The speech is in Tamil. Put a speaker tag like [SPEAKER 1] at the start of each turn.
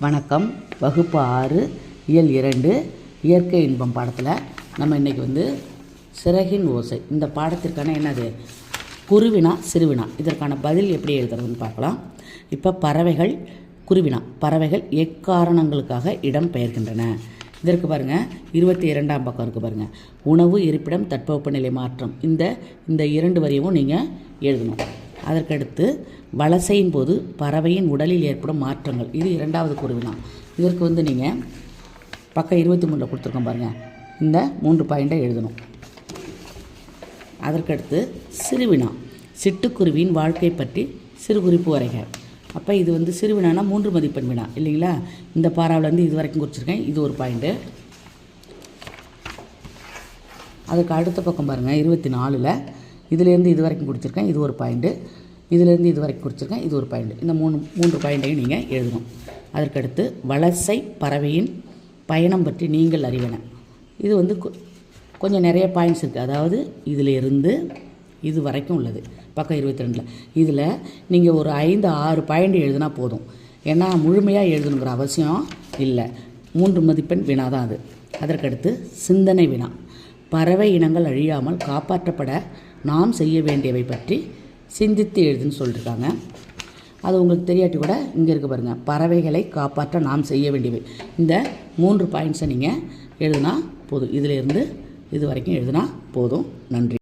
[SPEAKER 1] வணக்கம். வகுப்பு 6 இயல் 2 இயற்கை இன்பம் பாடத்தில் நம்ம இன்றைக்கி சிறகின் ஓசை இந்த பாடத்திற்கான என்னது குருவினா சிறுவினா இதற்கான பதில் எப்படி எழுதுறதுன்னு பார்க்கலாம். இப்போ பறவைகள் குருவினா பறவைகள் எக்காரணங்களுக்காக இடம் பெயர்க்கின்றன. இதற்கு பாருங்கள் 22ஆம் பக்கம் இருக்குது பாருங்கள். உணவு, இருப்பிடம், தட்பவெப்பநிலை மாற்றம் இந்த இரண்டு வரியவும் நீங்கள் எழுதணும். அதற்கடுத்து வலசையின் போது பறவையின் உடலில் ஏற்படும் மாற்றங்கள், இது இரண்டாவது குருவினா. இதற்கு நீங்கள் பக்கம் 23 கொடுத்துருக்கோம் பாருங்கள். இந்த 3 பாயிண்டை எழுதணும். அதற்கடுத்து சிறுவினா சிட்டுக்குருவியின் வாழ்க்கை பற்றி சிறு குறிப்பு வரைக. அப்போ இது சிறுவினானா 3 மதிப்பெண் வினா இல்லைங்களா. இந்த பாராவிலேருந்து இது வரைக்கும் குறிச்சிருக்கேன், இது ஒரு பாயிண்ட்டு. அதுக்கு அடுத்த பக்கம் பாருங்கள் 24ல் இதுலேருந்து இது வரைக்கும் குறிச்சிருக்கேன், இது ஒரு பாயிண்ட்டு. இதிலேருந்து இது வரைக்கும் குறிச்சிருக்கேன், இது ஒரு பாயிண்ட். இந்த மூன்று பாயிண்ட்டையும் நீங்கள் எழுதணும். அதற்கடுத்து வலசை பறவையின் பயணம் பற்றி நீங்கள் அறிவன. இது கொஞ்சம் நிறைய பாயிண்ட்ஸ் இருக்குது. அதாவது இதிலிருந்து இது வரைக்கும் உள்ளது பக்கம் 22ல். இதில் நீங்கள் ஒரு 5-6 பாயிண்ட் எழுதினா போதும். ஏன்னா முழுமையாக எழுதணுங்கிற அவசியம் இல்லை. 3 மதிப்பெண் வினா தான் அது. அதற்கடுத்து சிந்தனை வினா பறவை இனங்கள் அழியாமல் காப்பாற்றப்பட நாம் செய்ய வேண்டியவை பற்றி சிந்தித்து எழுதுன்னு சொல்லியிருக்காங்க. அது உங்களுக்கு தெரியாட்டி கூட இங்கே இருக்க பாருங்கள். பறவைகளை காப்பாற்ற நாம் செய்ய வேண்டியவை, இந்த 3 பாயிண்ட்ஸை நீங்கள் எழுதுனா போதும். இதிலேருந்து இது வரைக்கும் எழுதுனா போதும். நன்றி.